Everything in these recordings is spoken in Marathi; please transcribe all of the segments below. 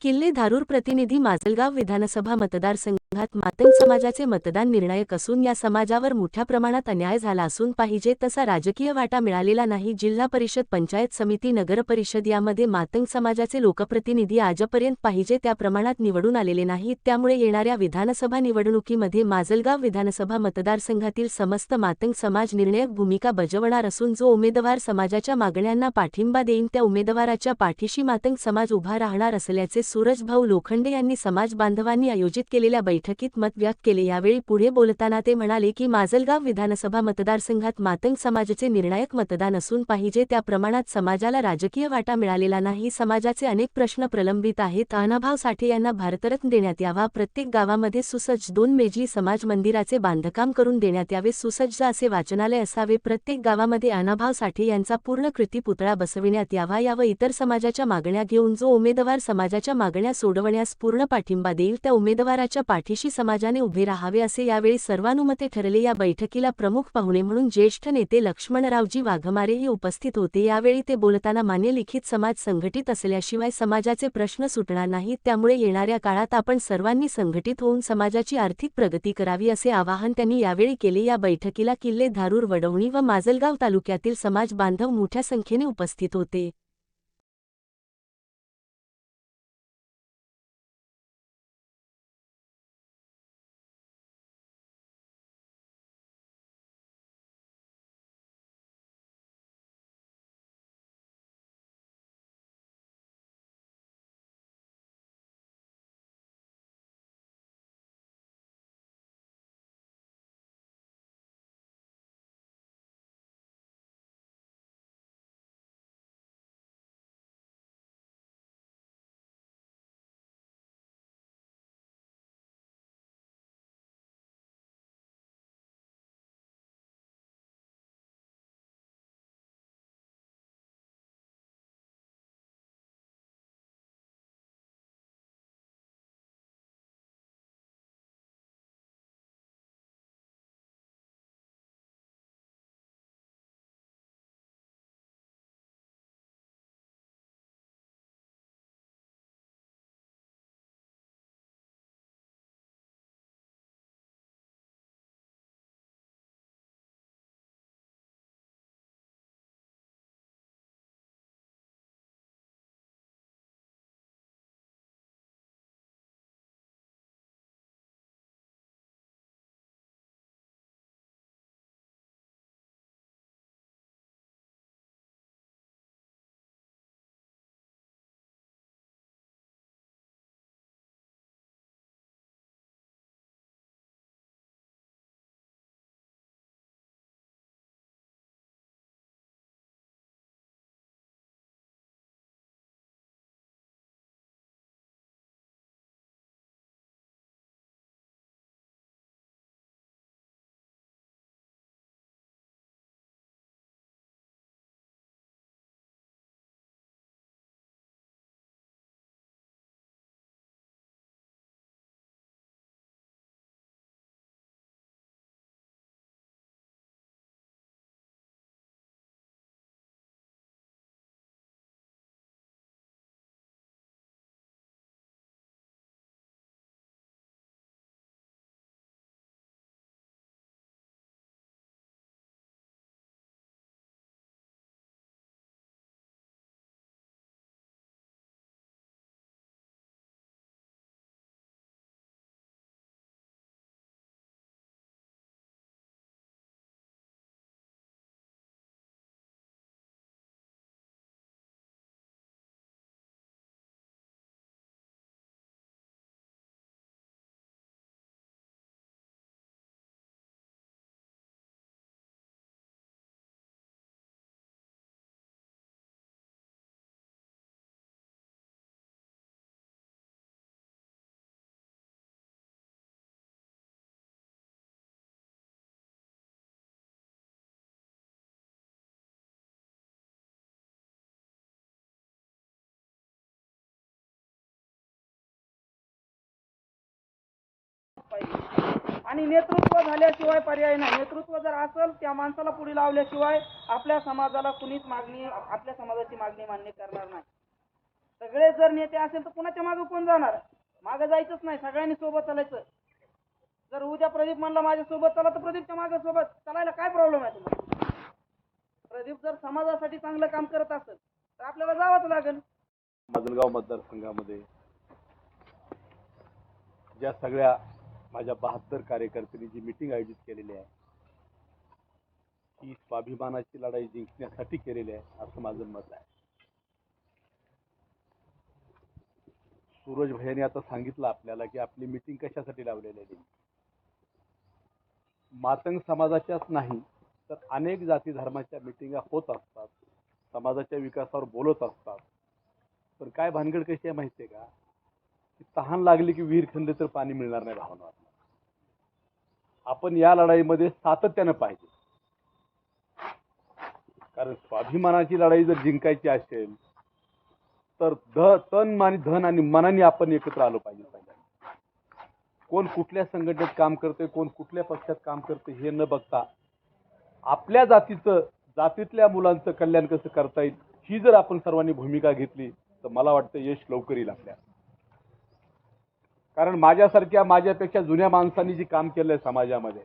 किल्ले धारूर प्रतिनिधी माजलगाव विधानसभा मतदारसंघात मातंग समाजाचे मतदान निर्णायक असून या समाजावर मोठ्या प्रमाणात अन्याय झाला असून पाहिजे तसा राजकीय वाटा मिळालेला नाही। जिल्हा परिषद, पंचायत समिती, नगरपरिषद यामध्ये मातंग समाजाचे लोकप्रतिनिधी आजपर्यंत पाहिजे त्या प्रमाणात निवडून आलेले नाहीत। त्यामुळे येणाऱ्या विधानसभा निवडणुकीमध्ये माजलगाव विधानसभा मतदारसंघातील समस्त मातंग समाज निर्णायक भूमिका बजावणार असून जो उमेदवार समाजाच्या मागण्यांना पाठिंबा देईन त्या उमेदवाराच्या पाठीशी मातंग समाज उभा राहणार असल्याचे सूरजभाऊ लोखंडे यांनी समाज बांधवांनी आयोजित केलेल्या बैठकीत मत व्यक्त केले। यावेळी पुढे बोलताना ते म्हणाले की माजलगाव विधानसभा मतदारसंघात मातंग समाजाचे निर्णायक मतदान असून पाहिजे त्या प्रमाणात समाजाला राजकीय वाटा मिळालेला नाही। समाजाचे अनेक प्रश्न प्रलंबित आहेत। अण्णाभाऊ साठे यांना भारतरत्न देण्यात यावा, प्रत्येक गावामध्ये सुसज्ज 2 मेजली समाज मंदिराचे बांधकाम करून देण्यात यावे, सुसज्ज असे वाचनालय असावे, प्रत्येक गावामध्ये अण्णाभाऊ साठे यांचा पूर्णकृती पुतळा बसविण्यात यावा व इतर समाजाच्या मागण्या घेऊन जो उमेदवार समाजाच्या मागण्या सोडवण्यास पूर्ण पाठिंबा देईल त्या उमेदवाराच्या पाठीशी समाजाने उभे राहावे असे यावेळी सर्वानुमते ठरले। या बैठकीला प्रमुख पाहुणे म्हणून ज्येष्ठ नेते लक्ष्मणरावजी वाघमारेही उपस्थित होते। यावेळी ते बोलताना मान्य लिखित समाज संघटित असल्याशिवाय समाजाचे प्रश्न सुटणार नाहीत, त्यामुळे येणाऱ्या काळात आपण सर्वांनी संघटित होऊन समाजाची आर्थिक प्रगती करावी असे आवाहन त्यांनी यावेळी केले। या बैठकीला किल्ले, धारूर, वडवणी व माजलगाव तालुक्यातील समाज बांधव मोठ्या संख्येने उपस्थित होते। आणि नेतृत्व झाल्याशिवाय पर्याय नाही। नेतृत्व जर असेल त्या माणसाला पुढे लावल्याशिवाय आपल्या समाजाला कुणीच आपल्या समाजाची मागणी मान्य करणार नाही। सगळे जर नेते असेल तर कुणाच्या मागे कोण जाणार? मागे जायचंच नाही, सगळ्यांनी सोबत चालायचं. जर उद्या प्रदीप म्हणला माझ्या सोबत चला तर प्रदीपच्या मागे सोबत चालायला काय प्रॉब्लेम आहे तुम्हाला? प्रदीप जर समाजासाठी चांगलं काम करत असेल तर आपल्याला जावंच लागेल. माजलगाव मतदारसंघामध्ये ज्या सगळ्या माझ्या 72 कार्यकर्त्यांनी जी मीटिंग आयोजित केलेली आहे ही स्वाभिमानाची लढाई जिंकण्यासाठी केलेली आहे असं माझं मत आहे. सूरज भैयाने आता सांगितलं आपल्याला की आपली मीटिंग कशासाठी लावलेली आहे. मातंग समाजाच्याच नाही तर अनेक जाती धर्माच्या मीटिंगा होत असतात, समाजाच्या विकासावर बोलत असतात. पण काय भानगड कशी आहे माहिती आहे का, की तहान लागली की विहीर खणली तर पाणी मिळणार नाही भावना. आपण या लढाईमध्ये सातत्यानं पाहिजे, कारण स्वाभिमानाची लढाई जर जिंकायची असेल तर तन आणि धन आणि मनाने आपण एकत्र आलो पाहिजे. कोण कुठल्या संघटनेत काम करते, कोण कुठल्या पक्षात काम करते हे न बघता आपल्या जातीतल्या मुलांचं कल्याण कसं करता येईल ही जर आपण सर्वांनी भूमिका घेतली तर मला वाटतं यश लवकर येईल आपल्या. कारण माझ्यासारख्या माझ्यापेक्षा जुन्या माणसांनी जी काम केलंय समाजामध्ये,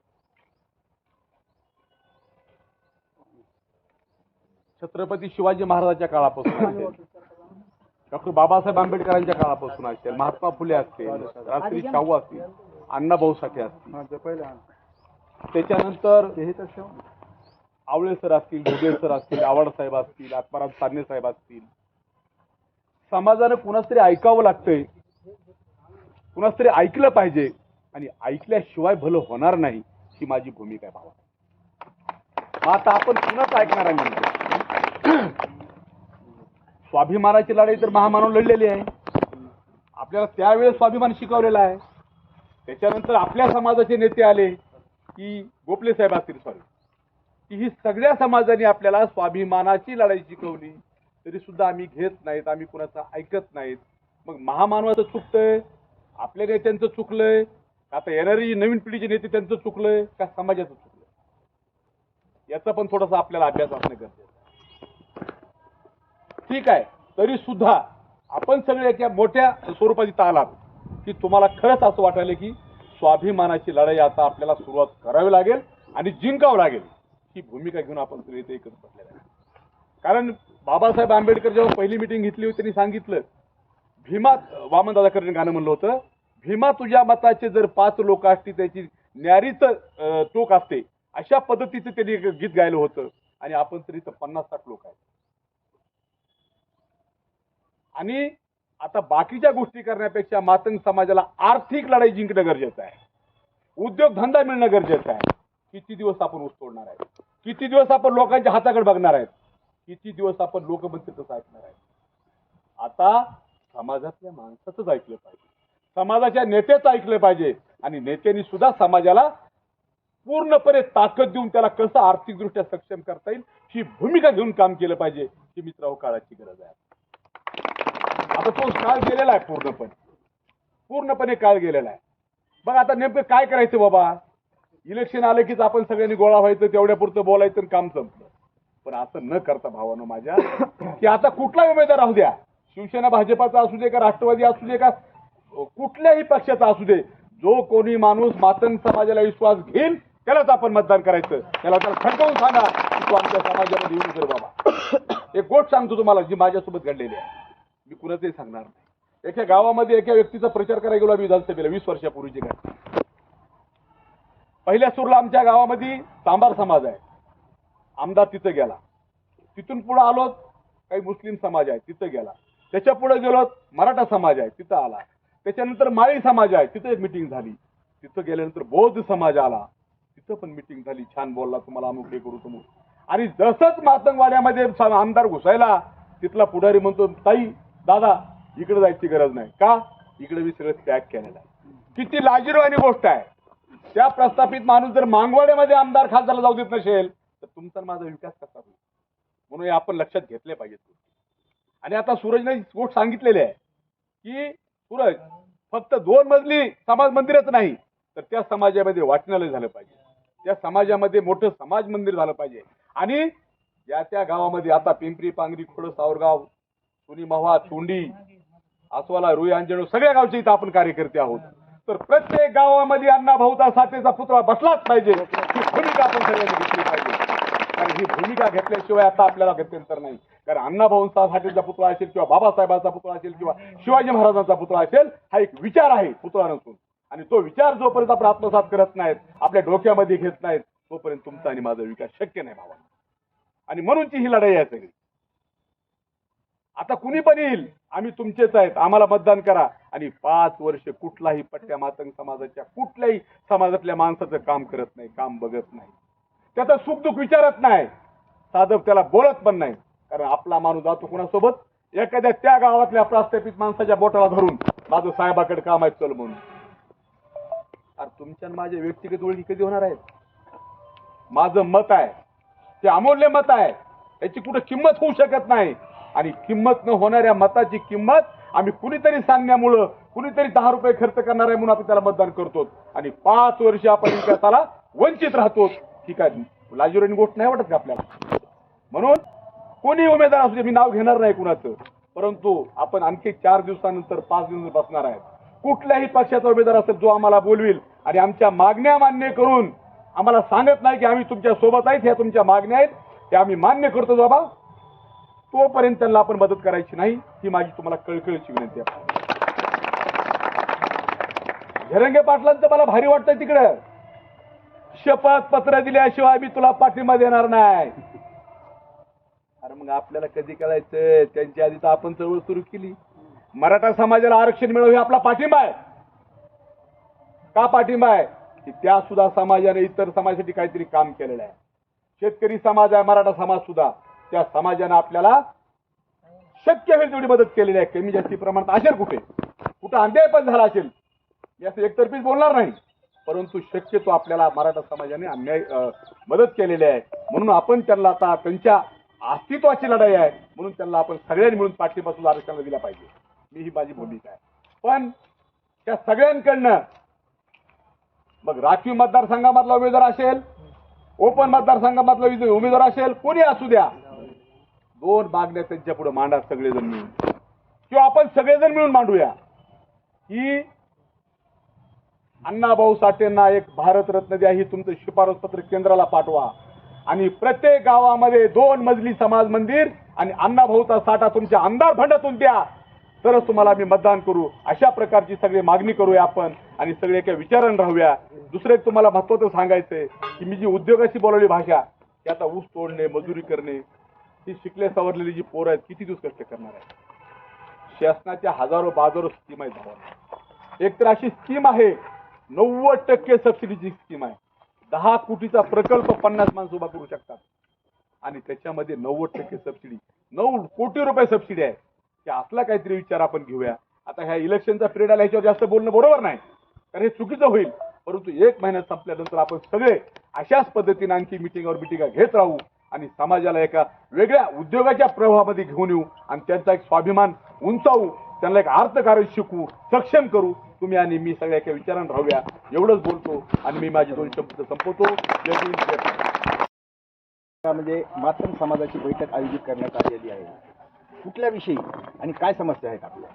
छत्रपती शिवाजी महाराजांच्या काळापासून असेल, डॉक्टर बाबासाहेब आंबेडकरांच्या काळापासून असेल, महात्मा फुले असतील, राजश्री शाहू असतील, अण्णाभाऊ साठे असतील, त्याच्यानंतर आवळे सर असतील, घोगे सर असतील, आव्हाड साहेब असतील, आत्माराम साधने साहेब असतील. समाजानं कुणाच तरी ऐकावं लागतंय, कुणाच तरी ऐकलं पाहिजे आणि ऐकल्याशिवाय भलं होणार नाही ही माझी भूमिका आहे भावा. आता आपण कुणाच ऐकणार आहे म्हणजे स्वाभिमानाची लढाई तर महामानव लढलेली आहे. आपल्याला त्यावेळेस स्वाभिमान शिकवलेला आहे. त्याच्यानंतर आपल्या समाजाचे नेते आले की गोपले साहेब असतील की ही सगळ्या समाजाने आपल्याला स्वाभिमानाची लढाई शिकवली तरी सुद्धा आम्ही घेत नाहीत, आम्ही कुणाचं ऐकत नाहीत. मग महामानवाचं चुकतंय, आपल्या नेत्यांचं चुकलंय, आता येणारी नवीन पिढीचे नेते त्यांचं चुकलंय का समाजाचं चुकलंय, याचा पण थोडासा आपल्याला अभ्यास असणं गरजेचं आहे. ठीक आहे, तरी सुद्धा आपण सगळे एका मोठ्या स्वरूपात इथं आलात की तुम्हाला खरंच असं वाटायला की स्वाभिमानाची लढाई आता आपल्याला सुरुवात करावी लागेल आणि जिंकावं लागेल ही भूमिका घेऊन आपण सगळे इथे एकत्र बसलेले आहे. कारण बाबासाहेब आंबेडकर जेव्हा पहिली मीटिंग घेतली होती त्यांनी सांगितलं, भीमा, वामन दादाकरने गाणं म्हणलं होतं, भीमा तुझ्या मताचे जर 5 लोक असती त्याची न्यारीच टोक असते, अशा पद्धतीचं त्यांनी गीत गायलं होतं. आणि आपण तरी इथं 50-60 लोक आहेत. आणि आता बाकीच्या गोष्टी करण्यापेक्षा मातंग समाजाला आर्थिक लढाई जिंकणं गरजेचं आहे, उद्योगधंदा मिळणं गरजेचं आहे. किती दिवस आपण ऊस तोडणार आहे, किती दिवस आपण लोकांच्या हाताकडे बघणार आहेत, किती दिवस आपण लोक म्हणते तसं ऐकणार आहे. आता समाजातल्या माणसाचंच ऐकलं पाहिजे, समाजाच्या नेत्याचं ऐकलं पाहिजे आणि नेत्यांनी सुद्धा समाजाला पूर्णपणे ताकद देऊन त्याला कसं आर्थिकदृष्ट्या सक्षम करता येईल ही भूमिका घेऊन काम केलं पाहिजे. ही मित्रांनो काळाची गरज आहे. आता तो काळ गेलेला आहे, पूर्णपणे काळ गेलेला आहे. बघ आता नेमकं काय करायचं बाबा, इलेक्शन आलं कीच आपण सगळ्यांनी गोळा व्हायचं, तेवढ्या पुरतं बोलायचं आणि काम संपलं. पण असं न करता भावानं माझ्या की आता कुठला उमेदवार राहू द्या, शिवसेना भाजपाचा असू दे का राष्ट्रवादी असू दे का कुठल्याही पक्षाचा असू दे, जो कोणी माणूस मातंग समाजाला विश्वास घेईल त्यालाच आपण मतदान करायचं. त्याला खटकवून सांगा की तू आमच्या समाजामध्ये येऊ नका बाबा. एक गोष्ट सांगतो तुम्हाला जी माझ्यासोबत घडलेली आहे, मी कुणाचंही सांगणार नाही. एका गावामध्ये एका व्यक्तीचा प्रचार करायला गेलो आम्ही विधानसभेला 20 वर्षापूर्वीची घटना. पहिल्या सुरला आमच्या गावामध्ये सांबार समाज आहे, आमदार तिथं गेला. तिथून पुढे आलो काही मुस्लिम समाज आहे तिथं गेला. त्याच्या पुढे गेलो मराठा समाज आहे तिथं आला. त्याच्यानंतर माळी समाज आहे तिथं एक मिटिंग झाली. तिथं गेल्यानंतर बौद्ध समाज आला, तिथं पण मिटिंग झाली. छान बोलला, तुम्हाला अमुक हे करू तमुक. आणि जसंच मातंगवाड्यामध्ये आमदार घुसायला तिथला पुढारी म्हणतो, ताई दादा इकडे जायची गरज नाही का, इकडे मी सगळं पॅक केलेलं आहे. किती लाजिरवाणी गोष्ट आहे. त्या प्रस्थापित माणूस जर मांगवाड्यामध्ये आमदार खासदारला जाऊ देत नसेल तर तुमचा माझा विकास कसा होईल. म्हणून हे आपण लक्षात घेतले पाहिजे. आणि आता सूरजने गोष्ट सांगितलेली आहे की सूरज फक्त 2 मजली समाज मंदिरच नाही तर त्या समाजामध्ये वाचनालय झालं पाहिजे, त्या समाजामध्ये मोठं समाज मंदिर झालं पाहिजे. आणि या त्या गावामध्ये आता पिंपरी, पांगरी, खोड, सावरगाव सुनी मव्हा चोंडी आसवाला रुई अंजणू सगळ्या गावचे इथं आपण कार्यकर्ते आहोत. तर प्रत्येक गावामध्ये अण्णाभाऊचा साठेचा पुतळा बसलाच पाहिजे ही भूमिका आपण सगळ्यांनी घेतली पाहिजे. कारण ही भूमिका घेतल्याशिवाय आता आपल्याला गत्यंतर नाही. कारण अण्णाभाऊंचा साठेचा पुतळा असेल किंवा बाबासाहेबांचा पुतळा असेल किंवा शिवाजी महाराजांचा पुतळा असेल हा एक विचार आहे पुतळा नसून. आणि तो विचार जोपर्यंत आपण आत्मसात करत नाहीत आपल्या डोक्यामध्ये घेत नाहीत तोपर्यंत तुमचा आणि माझा विकास शक्य नाही भावा. आणि म्हणूनची ही लढाई आहे सगळी. आता कुणी पण येईल आम्ही तुमचेच आहेत आम्हाला मतदान करा आणि 5 वर्ष कुठलाही पट्ट्या मातंग समाजाच्या कुठल्याही समाजातल्या माणसाचं काम करत नाही काम बघत नाही त्याचं सुखदुःख विचारत नाही साधं त्याला बोलत पण नाही. कारण आपला माणूस जातो कुणासोबत एखाद्या त्या गावातल्या प्रस्थापित माणसाच्या बोटाला धरून माझं साहेबाकडे काम आहे चल म्हणून. अरे तुमच्या माझ्या व्यक्तिगत ओळखी कधी होणार आहेत. माझं मत आहे ते अमूल्य मत आहे याची कुठे किंमत होऊ शकत नाही. आणि किंमत न होणाऱ्या मताची किंमत आम्ही कुणीतरी सांगण्यामुळं कुणीतरी 10 रुपये खर्च करणार आहे म्हणून आपण त्याला मतदान करतो आणि 5 वर्ष आपण विकासाला वंचित राहतो. ठीक आहे लाजिरवाणी गोष्ट नाही वाटत का आपल्याला. म्हणून कोणी उमेदवार असू दे मी नाव घेणार नाही कुणाचं परंतु आपण आणखी 4 दिवसानंतर 5 दिवस बसणार आहे. कुठल्याही पक्षाचा उमेदवार असेल जो आम्हाला बोलविल आणि आमच्या मागण्या मान्य करून आम्हाला सांगत नाही की आम्ही तुमच्या सोबत आहेत ह्या तुमच्या मागण्या आहेत त्या आम्ही मान्य करतो बाबा तोपर्यंत त्यांना आपण मदत करायची नाही ही माझी तुम्हाला कळकळीची विनंती आहे. झरंगे पाटलांचं मला भारी वाटतं तिकडं शपथ पत्र दिल्याशिवाय मी तुला पाठिंबा देणार नाही. अरे मग आपल्याला कधी करायचं त्यांच्या आधी तर आपण चळवळ सुरू केली. मराठा समाजाला आरक्षण मिळव हे आपला पाठिंबा आहे. का पाठिंबा आहे की त्या सुद्धा समाजाने इतर समाजासाठी काहीतरी काम केलेलं आहे. शेतकरी समाज आहे मराठा समाज सुद्धा त्या समाजाने आपल्याला शक्य होईल तेवढी मदत केलेली आहे. कमी जास्ती प्रमाणात असेल कुठे कुठं अन्याय पण झाला असेल याचं एकतर्फीच बोलणार नाही परंतु शक्यतो आपल्याला मराठा समाजाने अन्याय मदत केलेली आहे. म्हणून आपण त्यांना आता त्यांच्या अस्तित्वाची लढाई आहे म्हणून त्यांना आपण सगळ्यांनी मिळून पाठिंबा सुद्धा आरक्षणाला दिला पाहिजे. मी ही माझी भूमिका आहे. पण त्या सगळ्यांकडनं मग राखीव मतदारसंघामधला उमेदवार असेल ओपन मतदारसंघामधला उमेदवार असेल कोणी असू द्या 2 मागण्या त्यांच्या पुढे मांडा सगळेजण मिळून किंवा आपण सगळेजण मिळून मांडूया की अण्णाभाऊ साठेंना एक भारतरत्न द्या ही तुमचं शिफारस पत्र केंद्राला पाठवा आणि प्रत्येक गावामध्ये 2 मजली समाज मंदिर आणि अण्णाभाऊचा साठा तुमच्या आमदार फंडातून द्या तरच तुम्हाला आम्ही मतदान करू. अशा प्रकारची सगळी मागणी करूया आपण आणि सगळे एका विचाराने राहूया. दुसरं एक तुम्हाला महत्त्वाचं सांगायचंय की मी जी उद्योगाशी बोलवली भाषा की आता ऊस तोडणे मजुरी करणे ही शिकले सवरलेली जी पोरं आहेत किती दिवस कष्ट करणार आहेत. शासनाच्या हजारो स्कीम आहेत भावांनो. एक तर अशी स्कीम आहे 90% सबसिडीची स्कीम आहे. 10 कोटीचा प्रकल्प 50 माणसं उभा करू शकतात आणि त्याच्यामध्ये 90% सबसिडी 9 कोटी रुपये सबसिडी आहे. की असला काहीतरी विचार आपण घेऊया. आता ह्या इलेक्शनचा पिरियड आला ह्याच्यावर जास्त बोलणं बरोबर नाही कारण हे चुकीचं होईल परंतु 1 महिन्यात संपल्यानंतर आपण सगळे अशाच पद्धतीने आणखी मिटिंगा घेत राहू आणि समाजाला एका वेगळ्या उद्योगाच्या प्रवाहामध्ये घेऊन येऊ आणि त्यांचा एक स्वाभिमान उंचावू त्यांना एक अर्थकारण शिकवू सक्षम करू. तुम्ही आणि मी सगळ्या एका विचाराने राहूया एवढंच बोलतो आणि मी माझी 2 शब्द संपवतो. जय हिंद जय भारत. म्हणजे मातंग समाजाची बैठक आयोजित करण्यात आलेली आहे. कुठल्या विषयी आणि काय समस्या आहेत आपल्या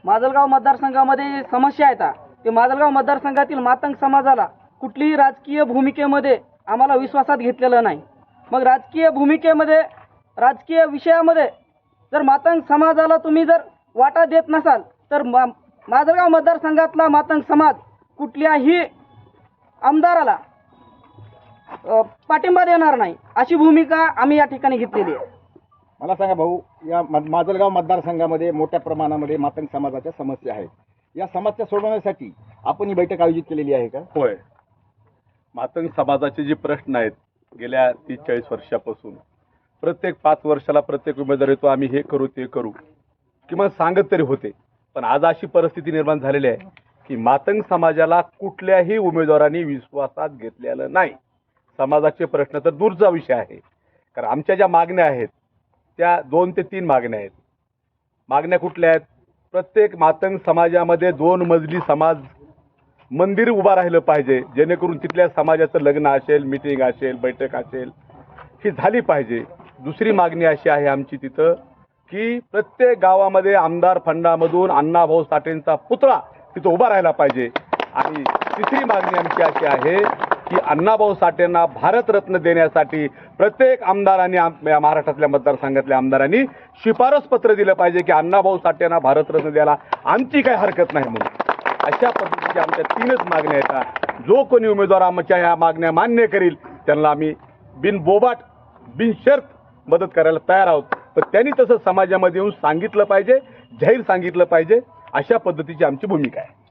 माजलगाव मतदारसंघामध्ये समस्या आहेत ते माजलगाव मतदारसंघातील मातंग समाजाला कुठलीही राजकीय भूमिकेमध्ये आम्हाला विश्वासात घेतलेलं नाही. मग राजकीय भूमिकेमध्ये राजकीय विषयामध्ये जर मातंग समाजाला तुम्ही जर वाटा देत नसाल तर माजलगाव मतदारसंघातला मातंग समाज कुठल्याही आमदाराला पाठिंबा देणार नाही अशी भूमिका आम्ही या ठिकाणी घेतलेली आहे. मला सांगा भाऊ या माजलगाव मतदारसंघामध्ये मोठ्या प्रमाणामध्ये मातंग समाजाच्या समस्या आहेत. या समस्या सोडवण्यासाठी आपण ही बैठक आयोजित केलेली आहे का. होय मातंग समाजाचे जे प्रश्न आहेत गेल्या 30-40 वर्षापासून प्रत्येक 5 वर्षाला प्रत्येक उमेदवार येतो आम्ही हे करू ते करू किंवा सांगत तरी होते. पण आज अशी परिस्थिती निर्माण झालेली आहे की मातंग समाजाला कुठल्याही उमेदवारांनी विश्वासात घेतलेलं नाही. समाजाचे प्रश्न तर दूरचा विषय आहे कारण आमच्या ज्या मागण्या आहेत त्या 2 ते 3 मागण्या आहेत. मागण्या कुठल्या आहेत प्रत्येक मातंग समाजामध्ये 2 मजली समाज मंदिर उभा राहिलं पाहिजे जेणेकरून तिथल्या समाजाचं लग्न असेल मीटिंग असेल बैठक असेल ही झाली पाहिजे. दुसरी मागणी अशी आहे आमची तिथं की प्रत्येक गावामध्ये आमदार फंडामधून अण्णाभाऊ साठेंचा पुतळा तिथं उभा राहायला पाहिजे. आणि तिसरी मागणी आमची अशी आहे की अण्णाभाऊ साठेंना भारतरत्न देण्यासाठी प्रत्येक आमदारांनी या महाराष्ट्रातल्या मतदारसंघातल्या आमदारांनी शिफारस पत्र दिलं पाहिजे की अण्णाभाऊ साठेंना भारतरत्न द्यायला आमची काही हरकत नाही म्हणून. अशा पद्धतीच्या आमच्या 3च मागण्या आहेत. जो कोणी उमेदवार आमच्या या मागण्या मान्य करील त्यांना आम्ही बिनबोबाट बिनशर्त मदत करायला तयार आहोत. पण त्यांनी तसं समाजामध्ये येऊन सांगितलं पाहिजे, जाहीर सांगितलं पाहिजे. अशा पद्धतीची आमची भूमिका आहे.